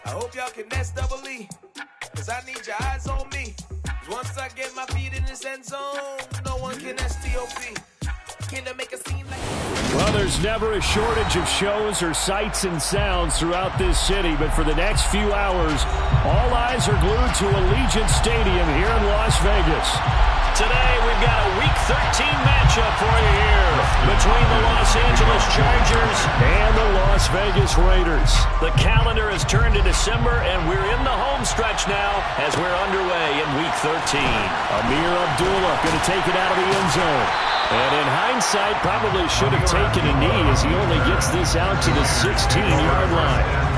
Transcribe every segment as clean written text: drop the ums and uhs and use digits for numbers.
I hope y'all can nest double E, cause I need your eyes on me. Cause once I get my feet in this end zone, no one can STOP. Can I make a scene like Well, there's never a shortage of shows or sights and sounds throughout this city, but for the next few hours, all eyes are glued to Allegiant Stadium here in Las Vegas. Today, we've got a Week 13 matchup for you here between the Los Angeles Chargers and the Las Vegas Raiders. The calendar has turned to December, and we're in the home stretch now as we're underway in Week 13. Amir Abdullah going to take it out of the end zone. And in hindsight, probably should have taken a knee as he only gets this out to the 16-yard line.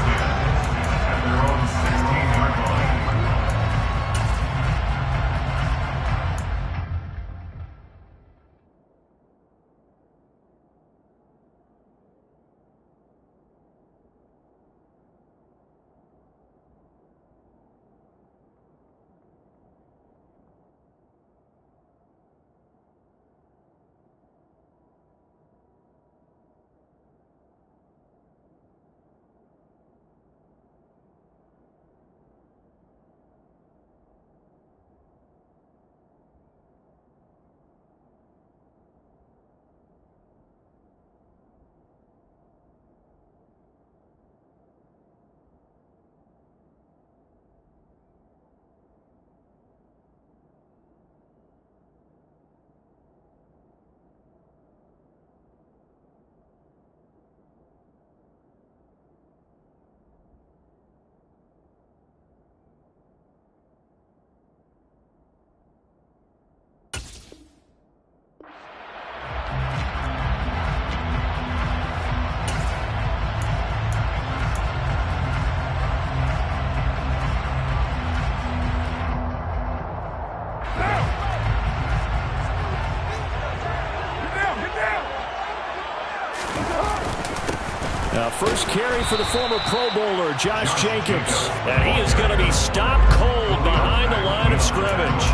First carry for the former Pro Bowler, Josh Jacobs. And he is going to be stopped cold behind the line of scrimmage.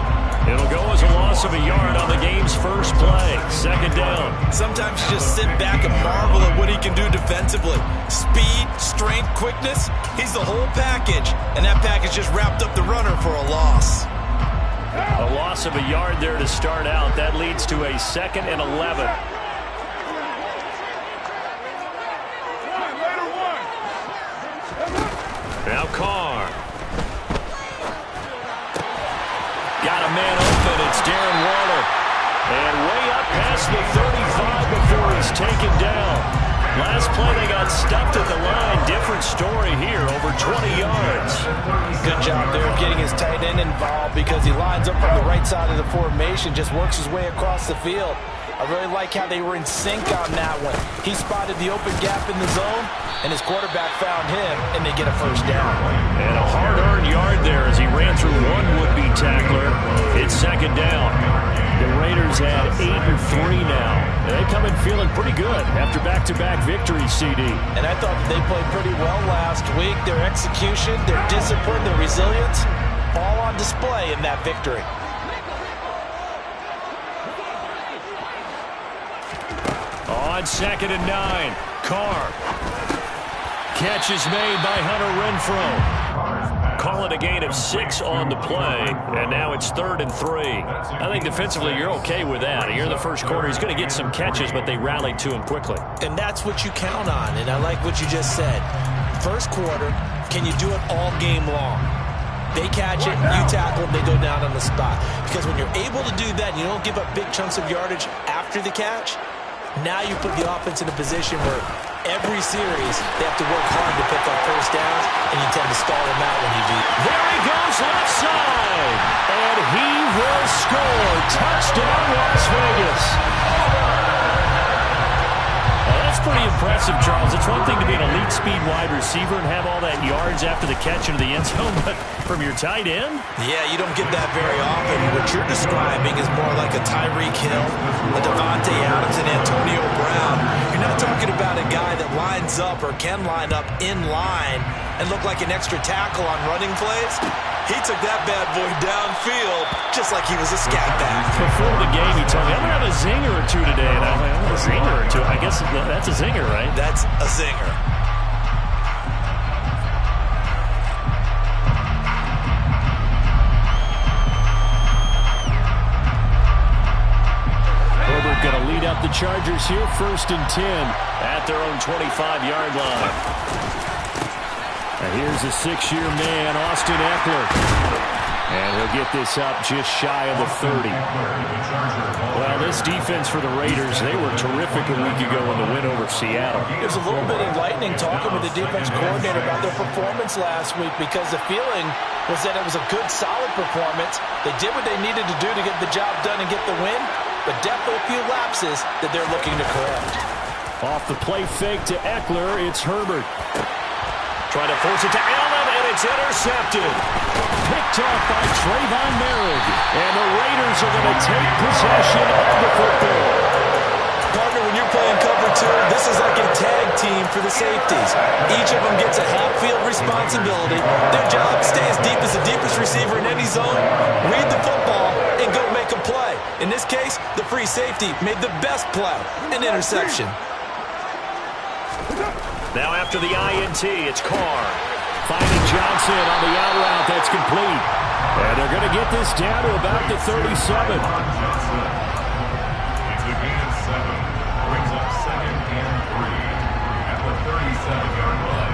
It'll go as a loss of a yard on the game's first play. Second down. Sometimes you just sit back and marvel at what he can do defensively. Speed, strength, quickness. He's the whole package. And that package just wrapped up the runner for a loss. A loss of a yard there to start out. That leads to a 2nd and 11. Now Carr. Got a man open. It's Darren Waller. And way up past the 35 before he's taken down. Last play they got stuffed at the line. Different story here. Over 20 yards. Good job there of getting his tight end involved because he lines up on the right side of the formation, just works his way across the field. I really like how they were in sync on that one. He spotted the open gap in the zone, and his quarterback found him, and they get a first down. And a hard-earned yard there as he ran through one would-be tackler. It's second down. The Raiders had 8-3 now. And they come in feeling pretty good after back-to-back victories, CD. And I thought that they played pretty well last week. Their execution, their discipline, their resilience, all on display in that victory. On 2nd and 9, Carr. Catch is made by Hunter Renfrow. Call it a gain of 6 on the play, and now it's 3rd and 3. I think defensively you're okay with that. Here in the first quarter, he's going to get some catches, but they rallied to him quickly. And that's what you count on, and I like what you just said. First quarter, can you do it all game long? They catch it, you tackle them, they go down on the spot. Because when you're able to do that, you don't give up big chunks of yardage after the catch, now you put the offense in a position where every series they have to work hard to pick up first downs, and you tend to stall them out when you do. There he goes left side, and he will score. Touchdown, Las Vegas. That's pretty impressive, Charles. It's one thing to be an elite speed wide receiver and have all that yards after the catch into the end zone, but from your tight end? Yeah, you don't get that very often. What you're describing is more like a Tyreek Hill, a Devontae Adams, and Antonio Brown. You're not talking about a guy that lines up or can line up in line and look like an extra tackle on running plays. He took that bad boy downfield just like he was a scat back. Before the game, he told me, I'm going to have a zinger or two today. And I'm like, a zinger or two? I guess that's a zinger, right? That's a zinger. Chargers here, 1st and 10. At their own 25-yard line. And here's a 6-year man, Austin Eckler. And he'll get this up just shy of the 30. Well, this defense for the Raiders, they were terrific a week ago in the win over Seattle. It was a little bit enlightening talking with the defense coordinator about their performance last week, because the feeling was that it was a good, solid performance. They did what they needed to do to get the job done and get the win, but definitely a few lapses that they're looking to correct. Off the play fake to Eckler, it's Herbert. Trying to force it to Allen, and it's intercepted. Picked off by Trayvon Merrick. And the Raiders are going to take possession of the football. Partner, when you're playing cover 2, this is like a tag team for the safeties. Each of them gets a half-field responsibility. Their job, stay as deep as the deepest receiver in any zone, read the football, and go make a play. In this case, the free safety made the best play, an interception. Now after the INT, it's Carr. Finding Johnson on the out route. That's complete. And they're going to get this down to about the 37. It's a gain of 7. Brings up 2nd and 3 at the 37-yard line.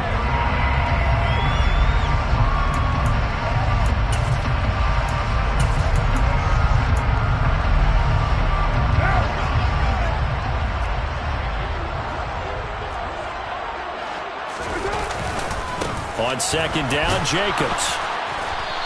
On 2nd down, Jacobs.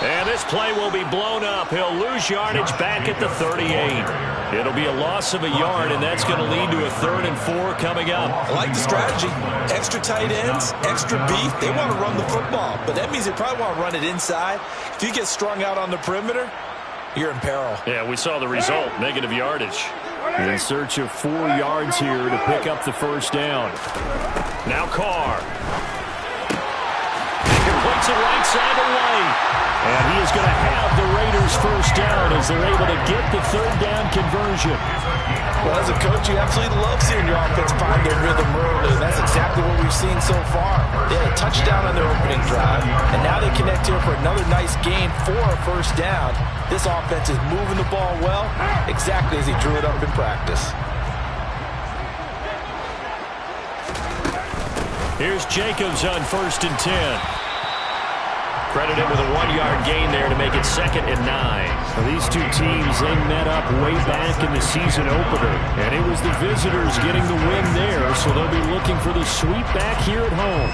And this play will be blown up. He'll lose yardage back at the 38. It'll be a loss of a yard, and that's going to lead to a 3rd and 4 coming up. I like the strategy. Extra tight ends, extra beef. They want to run the football, but that means they probably want to run it inside. If you get strung out on the perimeter, you're in peril. Yeah, we saw the result, negative yardage. In search of 4 yards here to pick up the 1st down. Now Carr. Completes it right side away. And he is going to have the Raiders' 1st down as they're able to get the 3rd down conversion. Well, as a coach, you absolutely love seeing your offense find their rhythm early, and that's exactly what we've seen so far. They had a touchdown on their opening drive, and now they connect here for another nice gain for a 1st down. This offense is moving the ball well, exactly as he drew it up in practice. Here's Jacobs on 1st and 10. Credited with a 1-yard gain there to make it 2nd and 9. So these two teams, they met up way back in the season opener. And it was the visitors getting the win there, so they'll be looking for the sweep back here at home.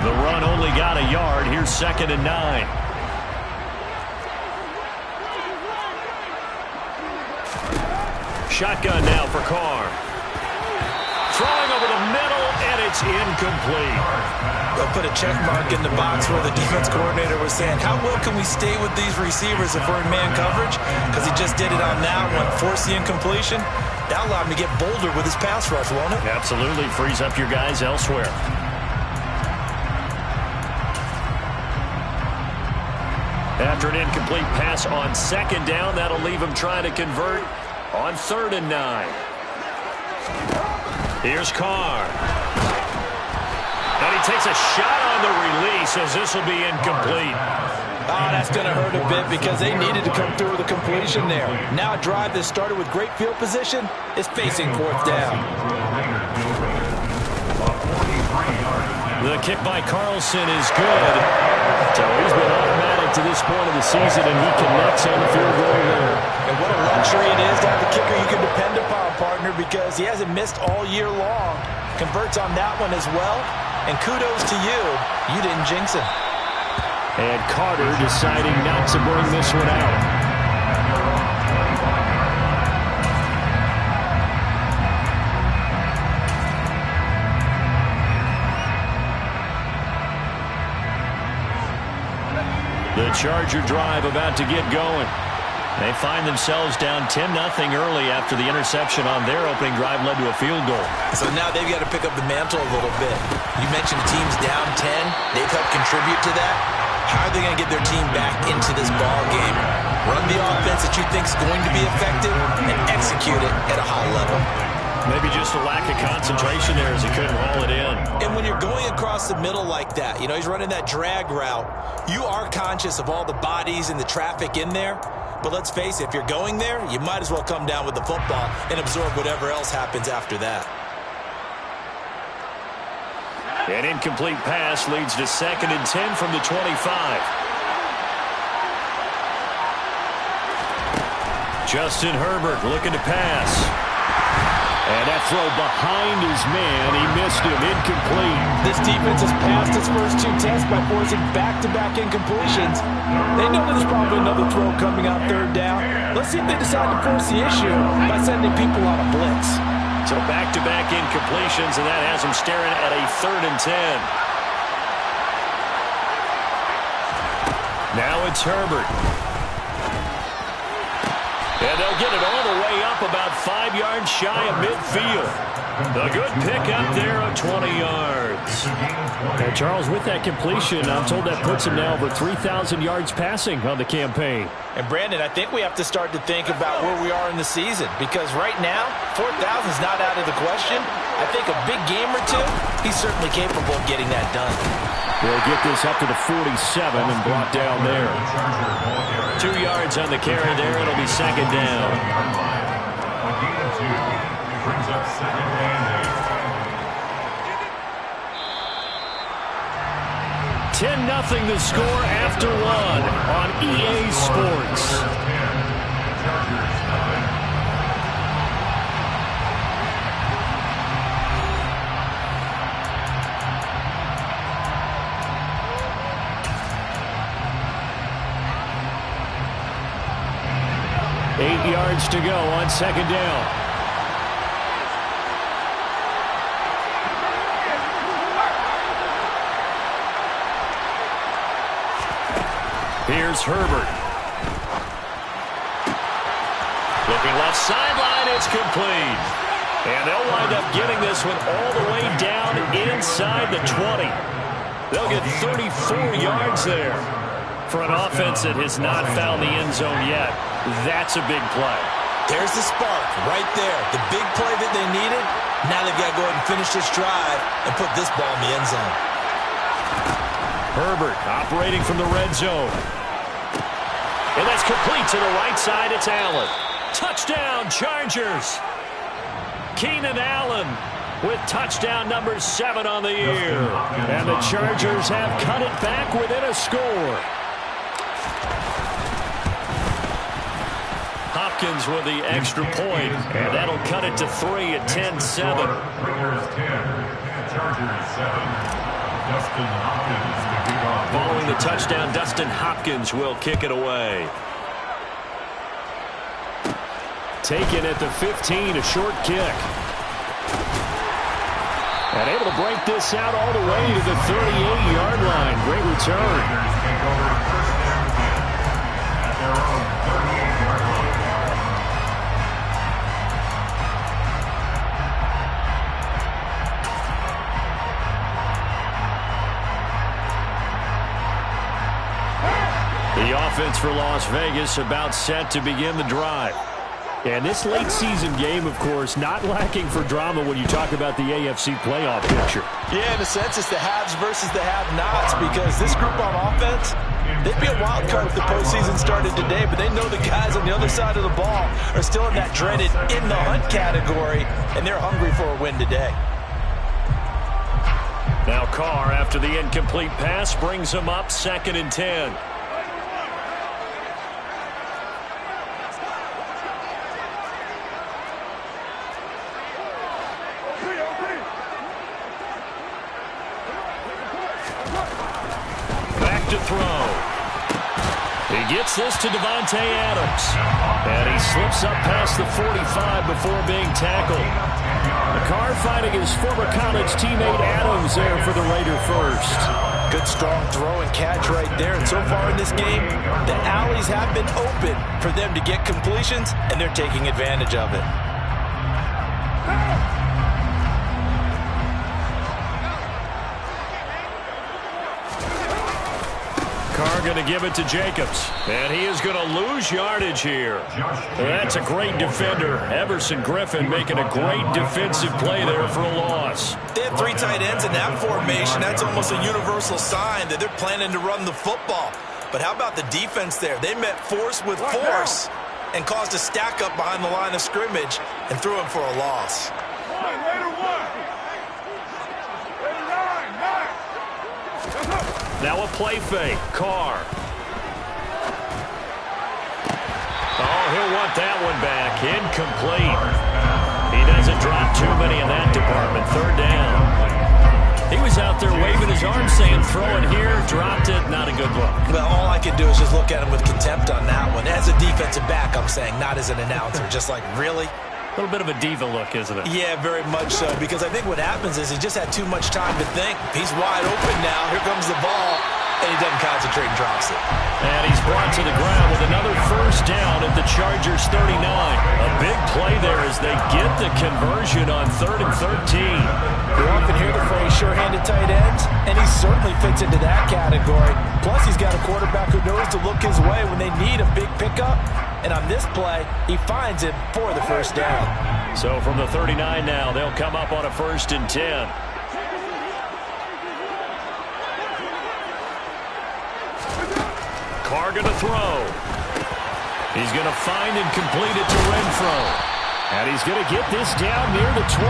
The run only got a yard. Here's 2nd and 9. Shotgun now for Carr. Throwing over the middle, and it's incomplete. They'll put a check mark in the box where the defense coordinator was saying, how well can we stay with these receivers if we're in man coverage? Because he just did it on that one, forced the incompletion. That allowed him to get bolder with his pass rush, won't it? Absolutely. Frees up your guys elsewhere. After an incomplete pass on 2nd down, that'll leave him trying to convert on 3rd and 9. Here's Carr. And he takes a shot on the release as this will be incomplete. Oh, that's going to hurt a bit because they needed to come through with a completion there. Now a drive that started with great field position is facing 4th down. The kick by Carlson is good. So he's been automatic to this point of the season, and he connects on the field goal there. And what a luxury it is to have a kicker you can depend upon, partner, because he hasn't missed all year long. Converts on that one as well. And kudos to you. You didn't jinx him. And Carter deciding not to bring this one out. The Charger drive about to get going. They find themselves down 10-0 early after the interception on their opening drive led to a field goal. So now they've got to pick up the mantle a little bit. You mentioned the team's down 10. They've helped contribute to that. How are they going to get their team back into this ball game? Run the offense that you think is going to be effective and execute it at a high level. Maybe just a lack of concentration there as he couldn't haul it in. And when you're going across the middle like that, you know, he's running that drag route, you are conscious of all the bodies and the traffic in there. But let's face it, if you're going there, you might as well come down with the football and absorb whatever else happens after that. An incomplete pass leads to 2nd and 10 from the 25. Justin Herbert looking to pass. And that throw behind his man, he missed him, incomplete. This defense has passed its first 2 tests by forcing back-to-back incompletions. They know there's probably another throw coming on 3rd down. Let's see if they decide to force the issue by sending people on a blitz. So back-to-back incompletions, and that has him staring at a 3rd and 10. Now it's Herbert. And they'll get it all the way up about 5 yards shy of midfield. A good pickup there of 20 yards. And Charles, with that completion, I'm told that puts him now over 3,000 yards passing on the campaign. And Brandon, I think we have to start to think about where we are in the season, because right now, 4,000 is not out of the question. I think a big game or 2, he's certainly capable of getting that done. They'll get this up to the 47 and brought down there. 2 yards on the carry there. It'll be 2nd down. Brings up 2nd and 8. 10-0 the score after 1 on EA Sports. Chargers 9. 8 yards to go on 2nd down. Here's Herbert. Looking left sideline, it's complete. And they'll wind up getting this one all the way down inside the 20. They'll get 34 yards there. For an offense that has not found the end zone yet, that's a big play. There's the spark right there. The big play that they needed. Now they've got to go ahead and finish this drive and put this ball in the end zone. Herbert operating from the red zone. And that's complete to the right side. It's Allen. Touchdown, Chargers. Keenan Allen with touchdown number 7 on the year. And the Chargers have cut it back within a score. Hopkins with the extra point, and that'll cut it to 3 at 10-7. Raiders 10, Chargers 7. Dustin Hopkins to kick off. Following the touchdown, Dustin Hopkins will kick it away. Taken at the 15, a short kick. And able to break this out all the way to the 38-yard line. Great return. Raiders take over first down at their own 38-yard line. The offense for Las Vegas about set to begin the drive. And this late season game, of course, not lacking for drama when you talk about the AFC playoff picture. Yeah, in a sense, it's the haves versus the have-nots, because this group on offense, they'd be a wild card if the postseason started today, but they know the guys on the other side of the ball are still in that dreaded in-the-hunt category, and they're hungry for a win today. Now Carr, after the incomplete pass, brings him up 2nd and 10. To throw. He gets this to Davante Adams. And he slips up past the 45 before being tackled. Carr fighting his former college teammate Adams there for the Raider first. Good strong throw and catch right there. And so far in this game, the alleys have been open for them to get completions, and they're taking advantage of it. Carr going to give it to Jacobs. And he is going to lose yardage here. That's a great defender. Everson Griffin making a great defensive play there for a loss. They have 3 tight ends in that formation. That's almost a universal sign that they're planning to run the football. But how about the defense there? They met force with force and caused a stack up behind the line of scrimmage and threw him for a loss. Now a play fake. Carr. Oh, he'll want that one back. Incomplete. He doesn't drop too many in that department. Third down. He was out there waving his arm saying, throw it here, dropped it, not a good look. Well, all I can do is just look at him with contempt on that one. As a defensive back, I'm saying, not as an announcer. Just like, really? A little bit of a diva look, isn't it? Yeah, very much so, because I think what happens is he just had too much time to think. He's wide open now. Here comes the ball, and he doesn't concentrate and drops it. And he's brought to the ground with another first down at the Chargers' 39. A big play there as they get the conversion on 3rd and 13. You often hear the phrase sure-handed tight ends, and he certainly fits into that category. Plus, he's got a quarterback who knows to look his way when they need a big pickup. And on this play, he finds him for the first down. So from the 39 now, they'll come up on a 1st and 10. Carr going to throw. He's going to find and complete it to Renfro. And he's going to get this down near the 25.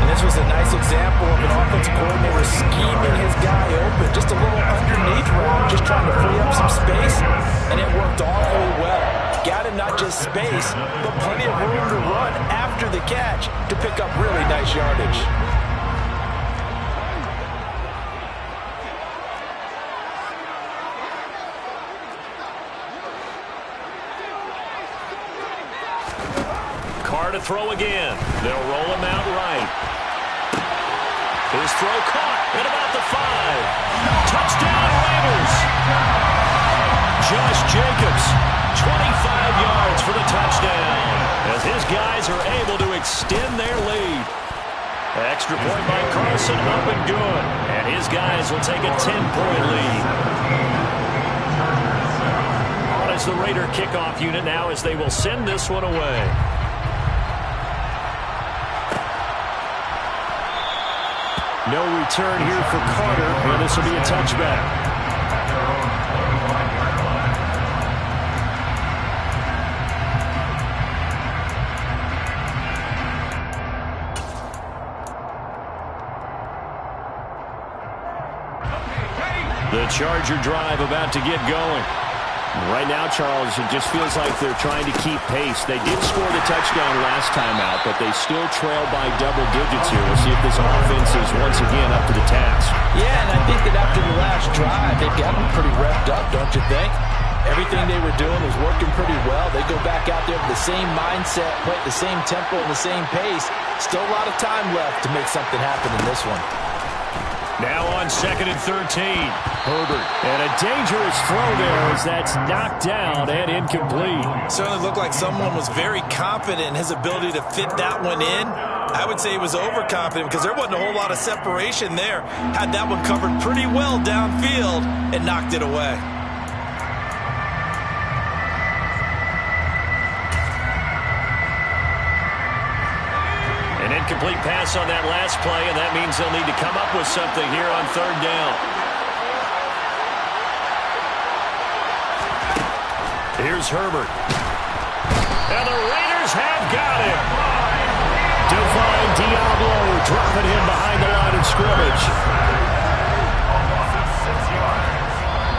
And this was a nice example of an offensive coordinator scheming his guy open. Just a little underneath route, just trying to free up some space. And it worked awfully well. Got him not just space, but plenty of room to run after the catch to pick up really nice yardage. Carr to throw again. They'll roll him out right. His throw caught at about the 5. Touchdown, Raiders. Josh Jacobs, 25 yards for the touchdown, as his guys are able to extend their lead. Extra point by Carson, up and good. And his guys will take a 10-point lead. On as the Raider kickoff unit now, as they will send this one away. No return here for Carter, and this will be a touchback. The Charger drive about to get going. Right now, Charles, it just feels like they're trying to keep pace. They did score the touchdown last time out, but they still trail by double digits here. We'll see if this offense is once again up to the task. Yeah, and I think that after the last drive, they've got them pretty revved up, don't you think? Everything they were doing was working pretty well. They go back out there with the same mindset, play at the same tempo and the same pace. Still a lot of time left to make something happen in this one. Now on 2nd and 13. Herbert. And a dangerous throw there as that's knocked down and incomplete. Certainly looked like someone was very confident in his ability to fit that one in. I would say he was overconfident because there wasn't a whole lot of separation there. Had that one covered pretty well downfield and knocked it away. An incomplete pass on that last play, and that means they'll need to come up with something here on 3rd down. Here's Herbert. And the Raiders have got him. Divine Diablo dropping him behind the line of scrimmage.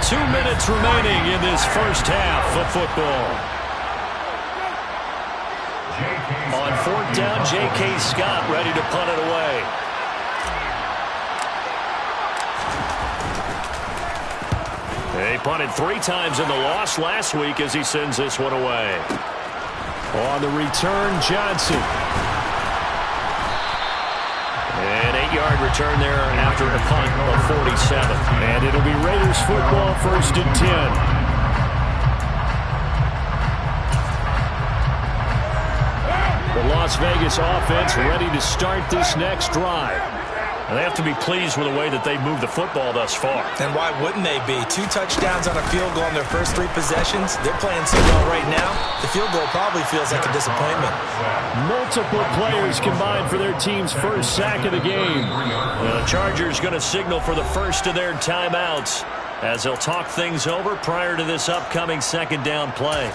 2 minutes remaining in this first half of football. On 4th down, J.K. Scott ready to punt it away. They punted 3 times in the loss last week as he sends this one away. On the return, Johnson. An 8-yard return there after a punt of 47. And it'll be Raiders football, 1st and 10. The Las Vegas offense ready to start this next drive. And they have to be pleased with the way that they've moved the football thus far. And why wouldn't they be? 2 touchdowns on a field goal in their first 3 possessions. They're playing so well right now, the field goal probably feels like a disappointment. Multiple players combined for their team's first sack of the game. The Chargers going to signal for the first of their timeouts. as they'll talk things over prior to this upcoming second down play.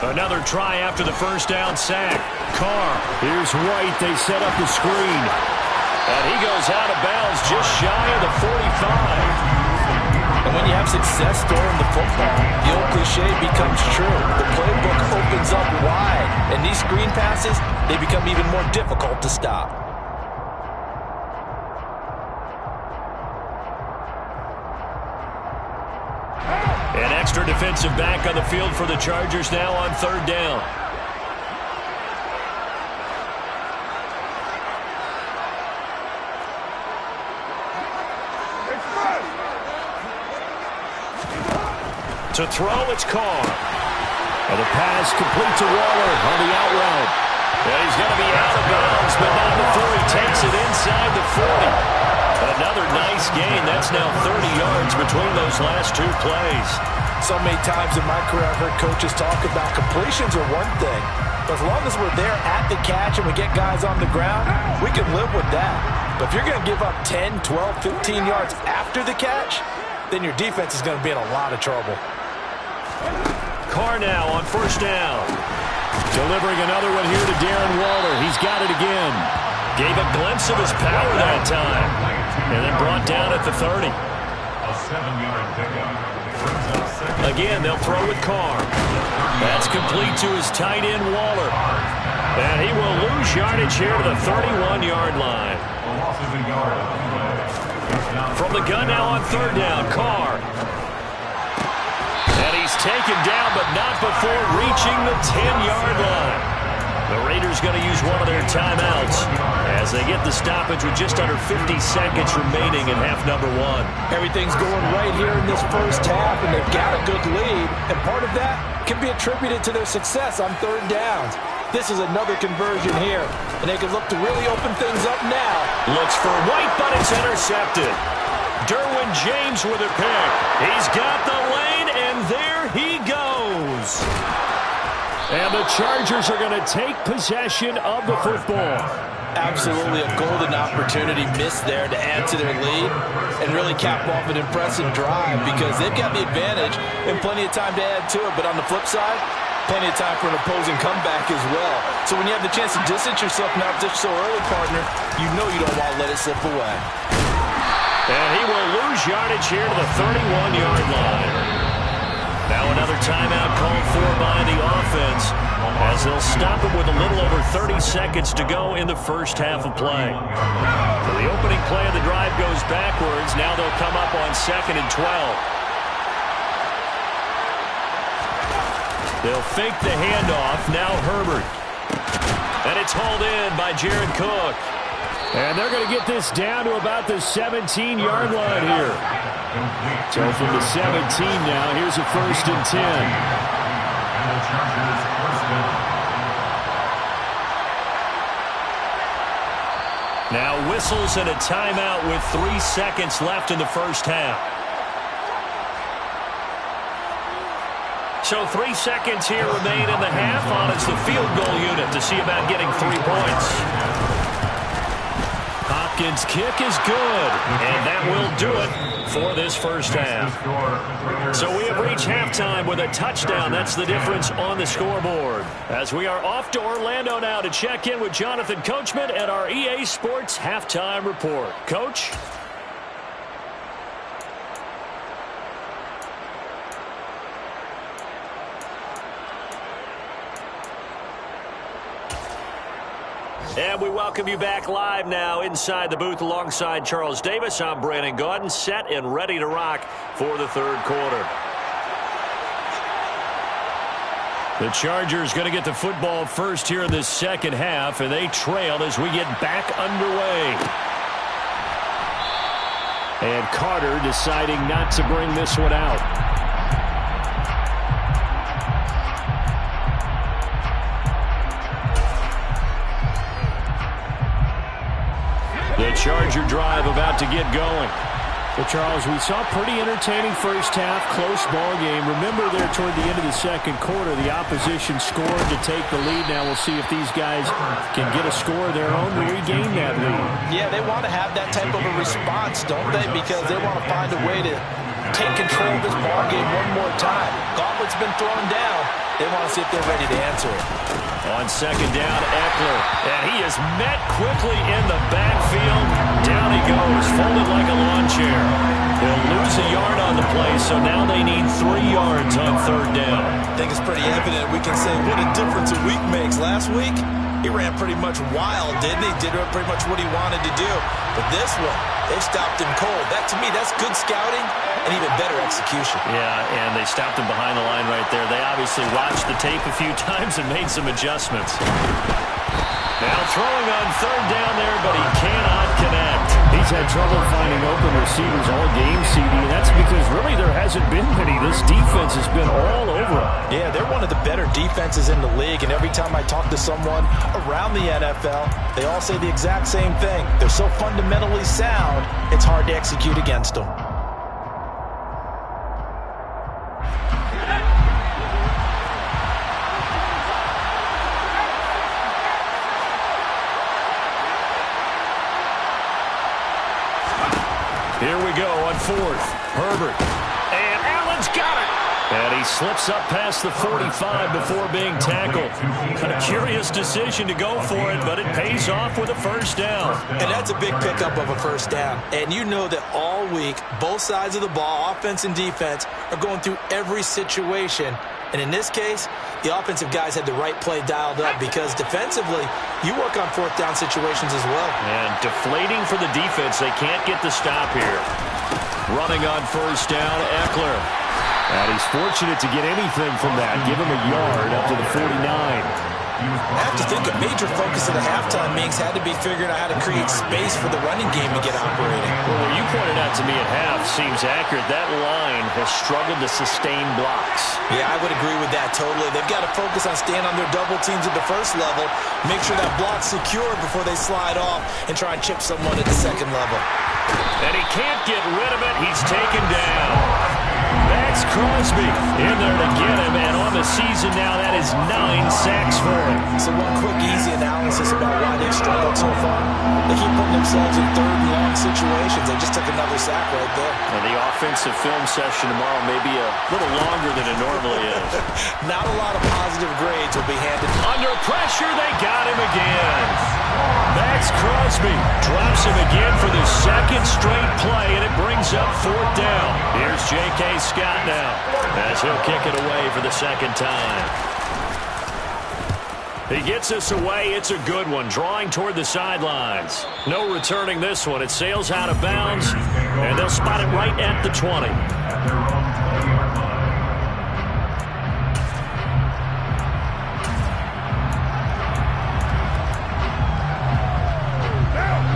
Another try after the first down sack. Carr, here's White. They set up the screen. And he goes out of bounds just shy of the 45. And when you have success throwing the football, the old cliche becomes true. The playbook opens up wide. And these screen passes, they become even more difficult to stop. An extra defensive back on the field for the Chargers now on third down. To throw, it's Carr. And the pass complete to Waller on the out route. And he's going to be out of bounds, but not before he takes it inside the 40. Another nice gain. That's now 30 yards between those last two plays. So many times in my career, I've heard coaches talk about completions are one thing. But as long as we're there at the catch and we get guys on the ground, we can live with that. But if you're going to give up 10, 12, 15 yards after the catch, then your defense is going to be in a lot of trouble. Carr now on first down. Delivering another one here to Darren Waller. He's got it again. Gave a glimpse of his power that time. And then brought down at the 30. A 7-yard pickup. Again, they'll throw with Carr. That's complete to his tight end, Waller. And he will lose yardage here to the 31-yard line. From the gun now on third down, Carr. And he's taken down, but not before reaching the 10-yard line. The Raiders going to use one of their timeouts as they get the stoppage with just under 50 seconds remaining in half number one. Everything's going right here in this first half, and they've got a good lead. And part of that can be attributed to their success on third downs. This is another conversion here, and they can look to really open things up now. Looks for White, but it's intercepted. Derwin James with a pick. He's got the lane, and there he goes. And the Chargers are going to take possession of the football. Absolutely a golden opportunity missed there to add to their lead and really cap off an impressive drive because they've got the advantage and plenty of time to add to it. But on the flip side, plenty of time for an opposing comeback as well. So when you have the chance to distance yourself now just so early, partner, you know you don't want to let it slip away. And he will lose yardage here to the 31-yard line. Now another timeout called for by the offense as they'll stop him with a little over 30 seconds to go in the first half of play. So the opening play of the drive goes backwards. Now they'll come up on 2nd and 12. They'll fake the handoff. Now Herbert. And it's hauled in by Jared Cook. And they're going to get this down to about the 17-yard line here. So from the 17 now, here's a 1st and 10. And the Chargers first down. Now whistles and a timeout with 3 seconds left in the first half. So 3 seconds here remain in the half on it's the field goal unit to see about getting 3 points. Hopkins' kick is good, and that will do it for this first half. So we have reached halftime with a touchdown. That's the difference on the scoreboard. As we are off to Orlando now to check in with Jonathan Coachman at our EA Sports Halftime Report. Coach? And we welcome you back live now inside the booth alongside Charles Davis. I'm Brandon Gaudin, set and ready to rock for the third quarter. The Chargers going to get the football first here in this second half, and they trail as we get back underway. And Carter deciding not to bring this one out. The The Charger drive about to get going. Well, Charles, we saw a pretty entertaining first half, close ball game. Remember there toward the end of the second quarter, the opposition scored to take the lead. Now we'll see if these guys can get a score of their own to regain that lead. Yeah, they want to have that type of a response, don't they? Because they want to find a way to take control of this ball game one more time. Gauntlet's been thrown down. They want to see if they're ready to answer it. On second down, Eckler. And he is met quickly in the backfield. Down he goes, folded like a lawn chair. They'll lose a yard on the play, so now they need 3 yards on third down. I think it's pretty evident. We can say what a difference a week makes. Last week, he ran pretty much wild, didn't he? Did pretty much what he wanted to do. But this one, they stopped him cold. That, to me, that's good scouting and even better execution. Yeah, and they stopped him behind the line right there. They obviously watched the tape a few times and made some adjustments. Now throwing on third down there, but he cannot connect. He's had trouble finding open receivers all game, CD, and that's because really there hasn't been many. This defense has been all over him. Yeah, they're one of the better defenses in the league, and every time I talk to someone around the NFL, they all say the exact same thing. They're so fundamentally sound, it's hard to execute against them. Here we go on fourth. Herbert. And Allen's got it. And he slips up past the 45 before being tackled. A curious decision to go for it, but it pays off with a first down. And that's a big pickup of a first down. And you know that all week, both sides of the ball, offense and defense, are going through every situation. And in this case, the offensive guys had the right play dialed up because defensively, you work on fourth down situations as well. And deflating for the defense. They can't get the stop here. Running on first down, Eckler. And he's fortunate to get anything from that. Give him a yard up to the 49. I have to think a major focus of the halftime meetings had to be figuring out how to create space for the running game to get operating. Well, what you pointed out to me at half seems accurate. That line has struggled to sustain blocks. Yeah, I would agree with that totally. They've got to focus on staying on their double teams at the first level, make sure that block's secure before they slide off and try and chip someone at the second level. And he can't get rid of it. He's taken down. Max Crosby in there to get him, and on the season now, that is 9 sacks for him. So one quick, easy analysis about why they've struggled so far. They keep putting themselves in third and long situations. They just took another sack right there. And the offensive film session tomorrow may be a little longer than it normally is. Not a lot of positive grades will be handed. Under pressure, they got him again. Max Crosby drops him again for the second straight play, and it brings up fourth down. Here's J.K. Scott now as he'll kick it away for the second time. He gets us away. It's a good one, drawing toward the sidelines. No returning this one. It sails out of bounds, and they'll spot it right at the 20.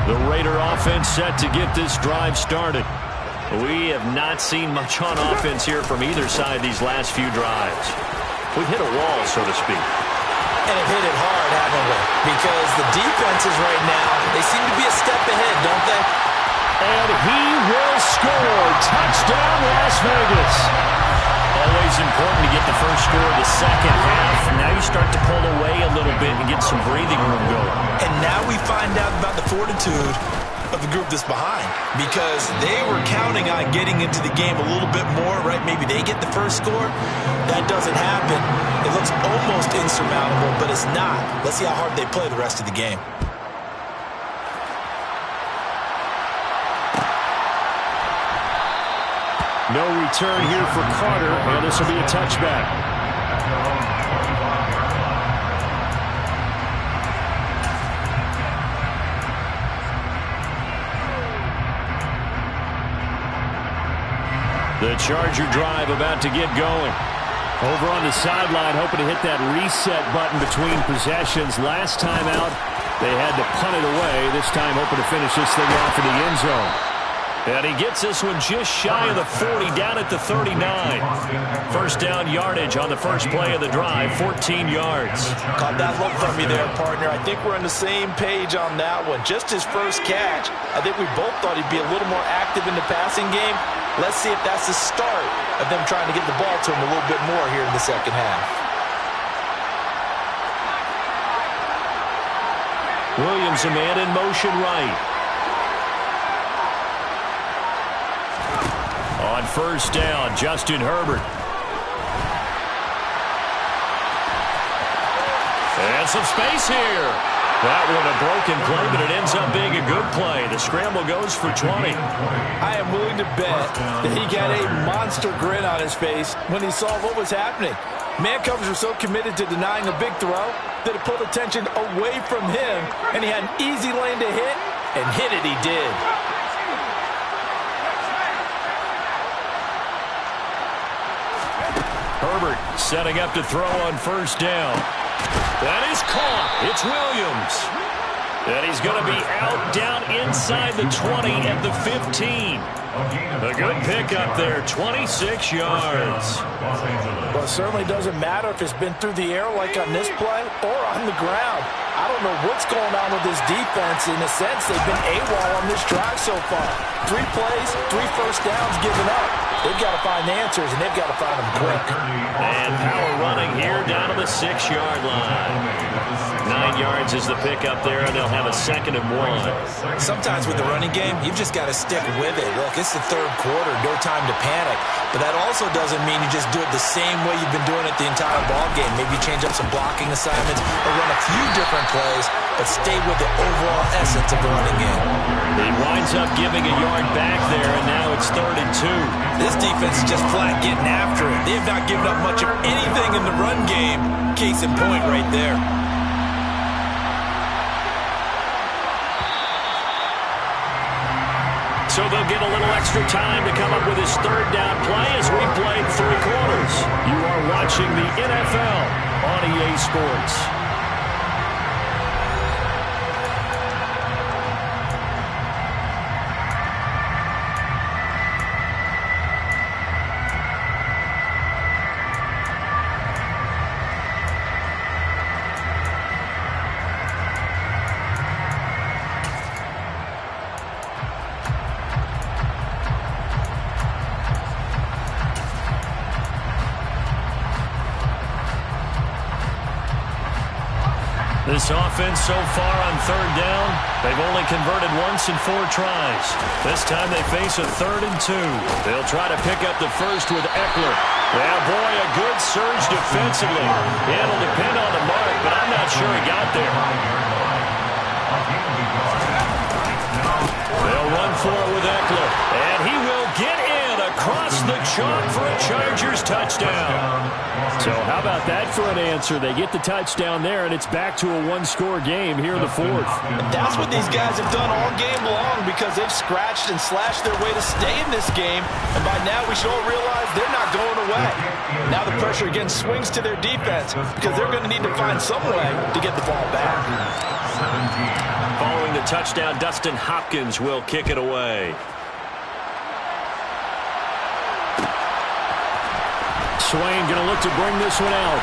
The Raider offense set to get this drive started. We have not seen much on offense here from either side these last few drives. We've hit a wall, so to speak. And have hit it hard, haven't we? Because the defenses right now, they seem to be a step ahead, don't they? And he will score. Touchdown, Las Vegas. Always important to get the first score of the second half. Now you start to pull away a little bit and get some breathing room going. And now we find out about the fortitude of the group that's behind, because they were counting on getting into the game a little bit more, right? Maybe they get the first score. That doesn't happen. It looks almost insurmountable, but it's not. Let's see how hard they play the rest of the game. No return here for Carter, and this will be a touchback. The Charger drive about to get going. Over on the sideline, hoping to hit that reset button between possessions. Last time out, they had to punt it away. This time, hoping to finish this thing off in the end zone. And he gets this one just shy of the 40, down at the 39. First down yardage on the first play of the drive, 14 yards. Caught that look from me there, partner. I think we're on the same page on that one. Just his first catch, I think we both thought he'd be a little more active in the passing game. Let's see if that's the start of them trying to get the ball to him a little bit more here in the second half. Williams, a man in motion right. On first down, Justin Herbert. And some space here. That one a broken play, but it ends up being a good play. The scramble goes for 20. I am willing to bet that he got a monster grin on his face when he saw what was happening. Man coverage were so committed to denying a big throw that it pulled attention away from him, and he had an easy lane to hit, and hit it he did. Herbert setting up to throw on first down. That is caught. It's Williams. And he's going to be out down inside the 20 at the 15. A good pickup there, 26 yards. Well, it certainly doesn't matter if it's been through the air like on this play or on the ground. I don't know what's going on with this defense. In a sense, they've been AWOL on this drive so far. 3 plays, 3 first downs given up. They've got to find answers, and they've got to find them quick. And power running here down to the 6-yard line. 9 yards is the pickup there, and they'll have a 2nd and 1. Sometimes with the running game, you've just got to stick with it. Look, it's the third quarter, no time to panic. But that also doesn't mean you just do it the same way you've been doing it the entire ball game. Maybe change up some blocking assignments or run a few different plays, but stay with the overall essence of the running game. He winds up giving a yard back there, and now it's 3rd and 2. This defense is just flat getting after it. They have not given up much of anything in the run game. Case in point right there. So they'll get a little extra time to come up with his 3rd down play as we played 3 quarters. You are watching the NFL on EA Sports. This offense so far on 3rd down, they've only converted once in 4 tries. This time they face a 3rd and 2. They'll try to pick up the first with Eckler. Yeah, boy, a good surge defensively. It'll depend on the mark, but I'm not sure he got there. They'll run for it with Eckler, and he will get in across the chalk for a Chargers touchdown. So how about that for an answer? They get the touchdown there, and it's back to a 1-score game here in the 4th. And that's what these guys have done all game long because they've scratched and slashed their way to stay in this game. And by now we should all realize they're not going away. Now the pressure again swings to their defense because they're going to need to find some way to get the ball back. Following the touchdown, Dustin Hopkins will kick it away. Swain going to look to bring this one out.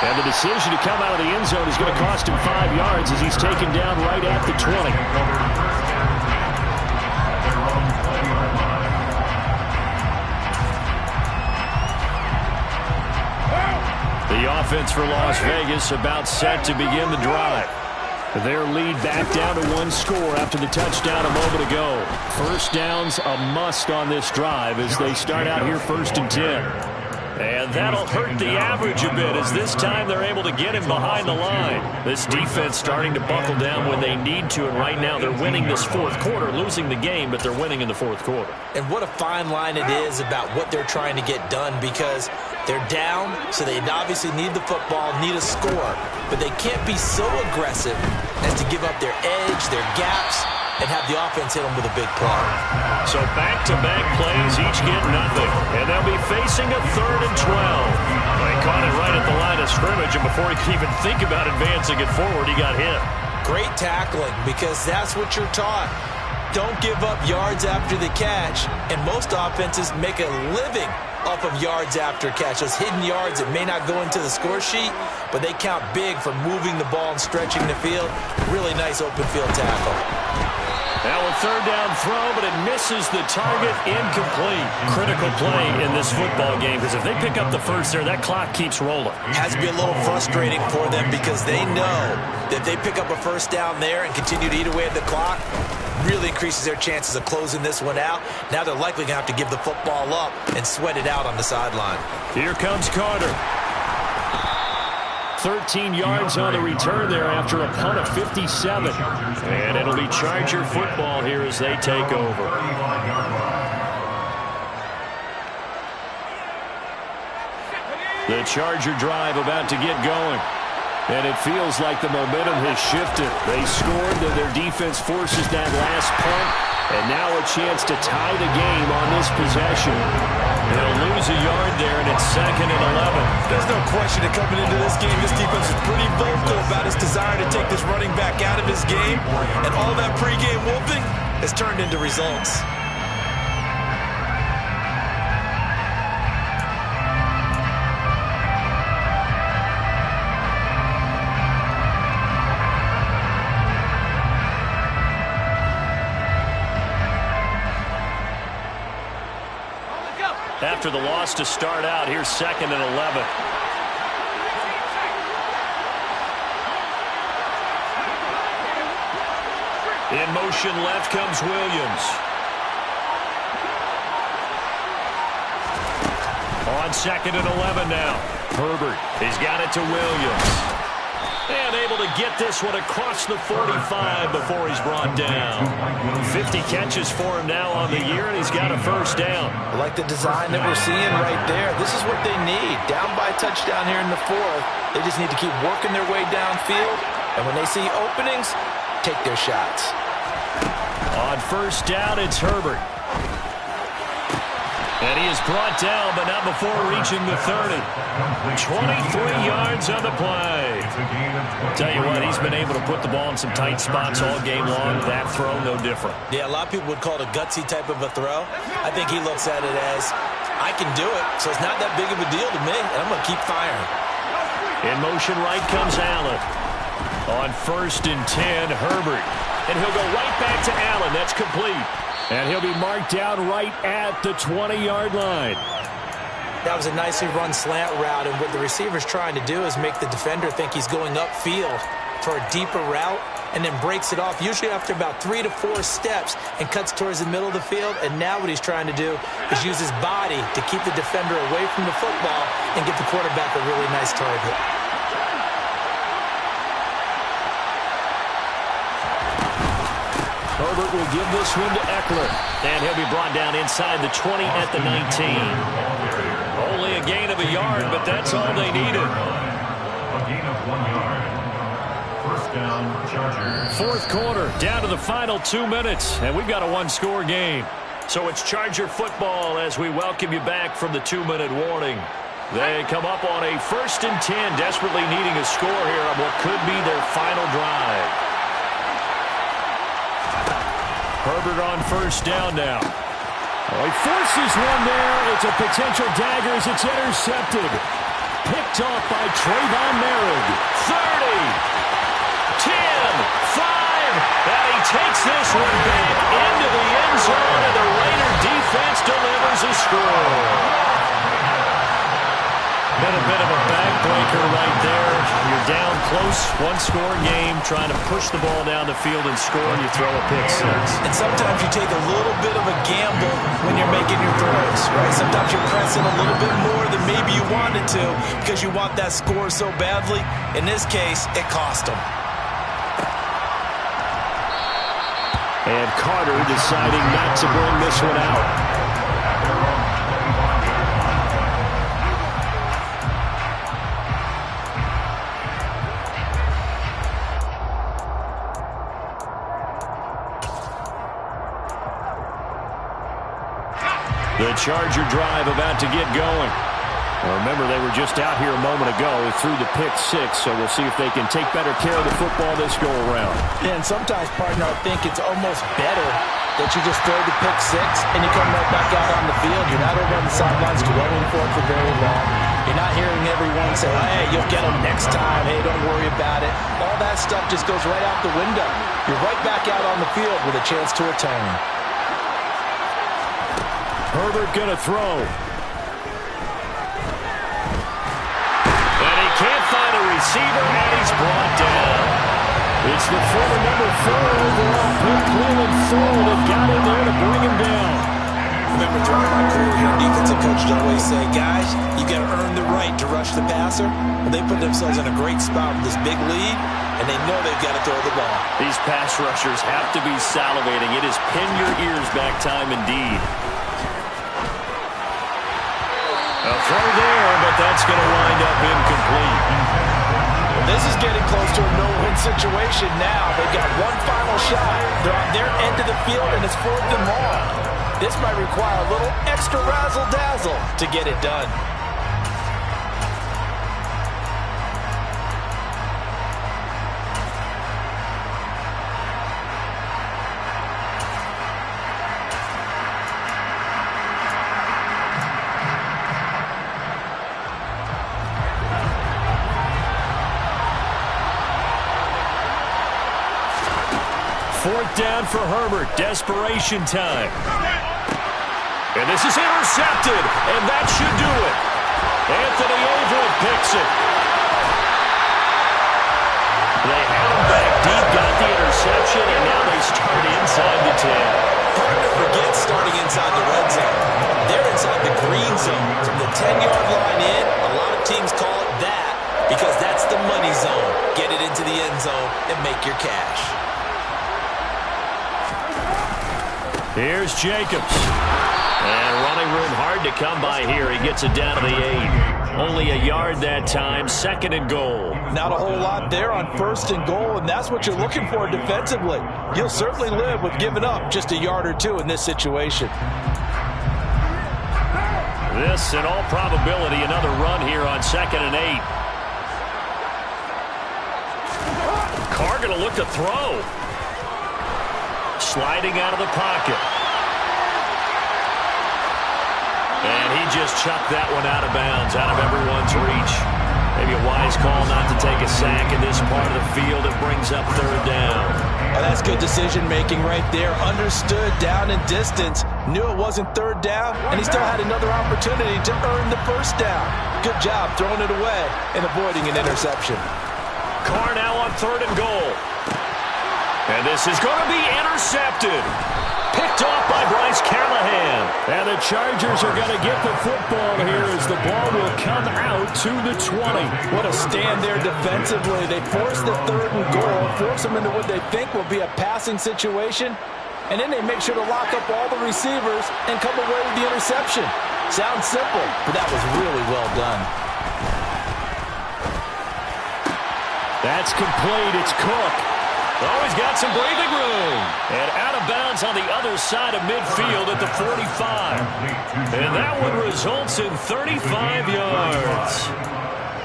And the decision to come out of the end zone is going to cost him 5 yards as he's taken down right at the 20. The offense for Las Vegas about set to begin the drive. Their lead back down to 1 score after the touchdown a moment ago. First down's a must on this drive as they start out here 1st and 10. And that'll hurt the average a bit as this time they're able to get him behind the line. This defense starting to buckle down when they need to, and right now they're winning this 4th quarter, losing the game, but they're winning in the 4th quarter. And what a fine line it is about what they're trying to get done because they're down, so they obviously need the football, need a score, but they can't be so aggressive as to give up their edge, their gaps, and have the offense hit them with a big play. So back-to-back plays, each get nothing. And they'll be facing a 3rd and 12. They caught it right at the line of scrimmage, and before he could even think about advancing it forward, he got hit. Great tackling because that's what you're taught. don't give up yards after the catch, and most offenses make a living off of yards after catch. Those hidden yards that may not go into the score sheet, but they count big for moving the ball and stretching the field. Really nice open field tackle. Now a third down throw, but it misses the target, incomplete. Critical play in this football game, because if they pick up the first there, that clock keeps rolling. Has to be a little frustrating for them because they know that if they pick up a first down there and continue to eat away at the clock, really increases their chances of closing this one out. Now they're likely going to have to give the football up and sweat it out on the sideline. Here comes Carter. 13 yards on the return there after a punt of 57. And it'll be Charger football here as they take over. The Charger drive about to get going. And it feels like the momentum has shifted. They scored, then their defense forces that last punt. And now a chance to tie the game on this possession. They'll lose a yard there, and it's 2nd and 11. There's no question that coming into this game, this defense is pretty vocal about its desire to take this running back out of his game. And all that pregame whooping has turned into results. After the loss to start out, here's 2nd and 11. In motion left comes Williams. On 2nd and 11 now. Herbert, he's got it to Williams. And able to get this one across the 45 before he's brought down. 50 catches for him now on the year, and he's got a first down. I like the design that we're seeing right there. This is what they need. Down by a touchdown here in the 4th. They just need to keep working their way downfield. And when they see openings, take their shots. On first down, it's Herbert. And he is brought down, but not before reaching the 30. 23 yards on the play. Tell you what, he's been able to put the ball in some tight spots all game long. That throw, no different. Yeah, a lot of people would call it a gutsy type of a throw. I think he looks at it as, I can do it, so it's not that big of a deal to me, and I'm going to keep firing. In motion right comes Allen. On 1st and 10, Herbert. And he'll go right back to Allen. That's complete. And he'll be marked down right at the 20-yard line. That was a nicely run slant route, and what the receiver's trying to do is make the defender think he's going upfield for a deeper route and then breaks it off, usually after about 3 to 4 steps, and cuts towards the middle of the field. And now what he's trying to do is use his body to keep the defender away from the football and get the quarterback a really nice target. Herbert will give this one to Eckler. And he'll be brought down inside the 20 at the 19. Only a gain of a yard, but that's all they needed. A gain of 1 yard. First down, Chargers. 4th quarter, down to the final 2 minutes, and we've got a 1-score game. So it's Charger football as we welcome you back from the 2-minute warning. They come up on a 1st and 10, desperately needing a score here on what could be their final drive. Herbert on first down now. Oh, he forces one there. It's a potential dagger as it's intercepted. Picked off by Trayvon Merrick. 30, 10, 5, and he takes this one back into the end zone, and the Raider defense delivers a score. Been a bit of a backbreaker right there. You're down close, 1-score game, trying to push the ball down the field and score, and you throw a pick 6. And sometimes you take a little bit of a gamble when you're making your throws, right? Sometimes you're pressing a little bit more than maybe you wanted to because you want that score so badly. In this case, it cost them. And Carter deciding not to bring this one out. The Charger drive about to get going. Remember, they were just out here a moment ago through the pick six, so we'll see if they can take better care of the football this go-around. Yeah, and sometimes, partner, I think it's almost better that you just throw the pick six and you come right back out on the field. You're not over on the sidelines dwelling for it for very long. You're not hearing everyone say, hey, you'll get them next time. Hey, don't worry about it. All that stuff just goes right out the window. You're right back out on the field with a chance to atone. Herbert gonna throw. Can't find a receiver, and he's brought down. It's the former number 4 overall pick, Cleveland Thorne, that got in there to bring him down. Remember, throughout my career here, defensive coaches always say, guys, you got to earn the right to rush the passer. Well, they put themselves in a great spot with this big lead, and they know they've got to throw the ball. These pass rushers have to be salivating. It is pin your ears back time indeed. A throw there, but that's going to wind up incomplete. Well, this is getting close to a no-win situation now. They've got one final shot. They're on their end of the field, and it's 4th and long. This might require a little extra razzle-dazzle to get it done. Fourth down for Herbert. Desperation time. And this is intercepted, and that should do it. Anthony Averett picks it. They had him back deep, got the interception, and now they start inside the 10. Hard to forget starting inside the red zone. They're inside the green zone. From the 10-yard line in, a lot of teams call it that because that's the money zone. Get it into the end zone and make your cash. Here's Jacobs. And running room hard to come by here. He gets it down to the 8. Only a yard that time. 2nd and goal. Not a whole lot there on 1st and goal, and that's what you're looking for defensively. You'll certainly live with giving up just a yard or two in this situation. This, in all probability, another run here on 2nd and 8. Carr going to look to throw. Sliding out of the pocket. And he just chucked that one out of bounds, out of everyone's reach. Maybe a wise call not to take a sack in this part of the field. It brings up 3rd down. Well, that's good decision-making right there. Understood down and distance. Knew it wasn't 3rd down, and he still had another opportunity to earn the 1st down. Good job throwing it away and avoiding an interception. Carr now on 3rd and goal. And this is going to be intercepted. Picked off by Bryce Callahan. And the Chargers are going to get the football here as the ball will come out to the 20. What a stand there defensively. They force the 3rd and goal, force them into what they think will be a passing situation, and then they make sure to lock up all the receivers and come away with the interception. Sounds simple, but that was really well done. That's complete. It's Cook. Oh, he's got some breathing room. And out of bounds on the other side of midfield at the 45. And that one results in 35 yards.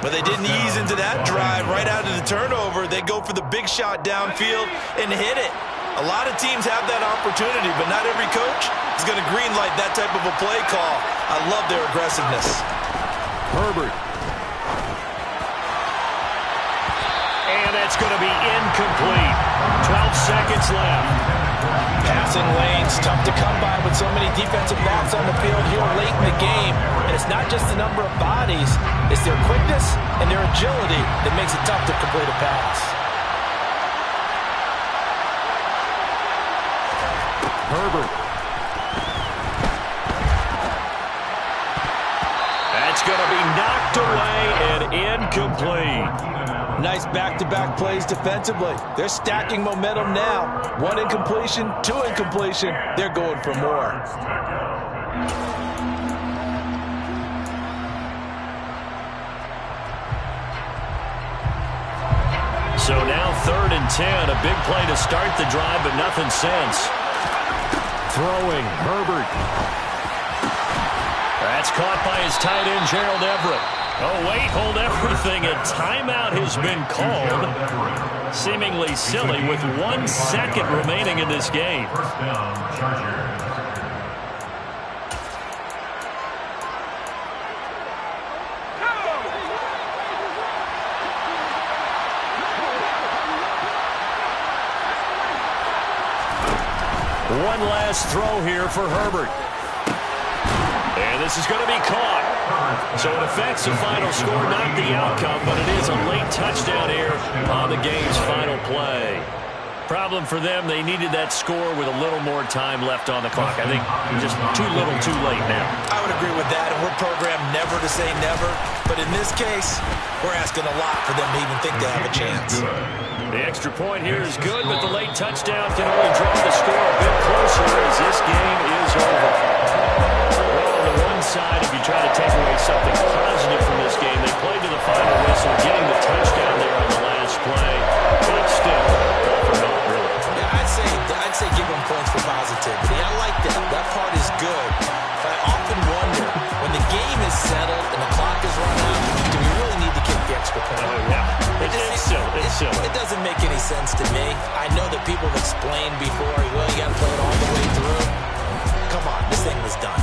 But they didn't ease into that drive right out of the turnover. They go for the big shot downfield and hit it. A lot of teams have that opportunity, but not every coach is going to greenlight that type of a play call. I love their aggressiveness. Herbert. And that's going to be incomplete. 12 seconds left. Passing lanes, tough to come by with so many defensive backs on the field here late in the game. And it's not just the number of bodies, it's their quickness and their agility that makes it tough to complete a pass. Herbert. That's going to be knocked away and incomplete. Nice back-to-back plays defensively. They're stacking momentum now. 1 incompletion, 2 incompletion. They're going for more. So now 3rd and 10. A big play to start the drive, but nothing since. Throwing. Herbert. That's caught by his tight end, Gerald Everett. Oh, wait, hold everything. A timeout has been called. Seemingly silly with 1 second remaining in this game. First down, Chargers. One last throw here for Herbert. And this is going to be caught. So it affects the final score, not the outcome, but it is a late touchdown here on the game's final play. Problem for them, they needed that score with a little more time left on the clock. I think just too little too late now. I would agree with that, and we're programmed never to say never. But in this case, we're asking a lot for them to even think they have a chance. The extra point here is good, but the late touchdown can only draw the score a bit closer as this game is over. Well, on the one side, if you try to take away something positive from this game, they played to the final whistle, getting the touchdown there on the last play. But still, all for naught, really. Yeah, I'd say give them points for positivity. I like that. That part is good. But I often wonder, when the game is settled and the clock is run out, do we really need to kick the extra point? Oh, yeah. It's silly. It doesn't make any sense to me. I know that people have explained before, well, you got to play it all the way through. Come on, this thing was done.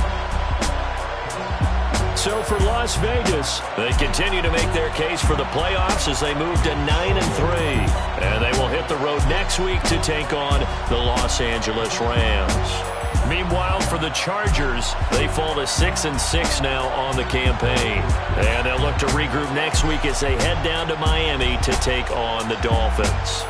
So for Las Vegas, they continue to make their case for the playoffs as they move to 9-3. And they will hit the road next week to take on the Los Angeles Rams. Meanwhile, for the Chargers, they fall to 6-6 now on the campaign. And they'll look to regroup next week as they head down to Miami to take on the Dolphins.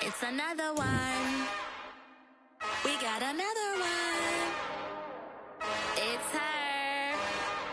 It's another one. We got another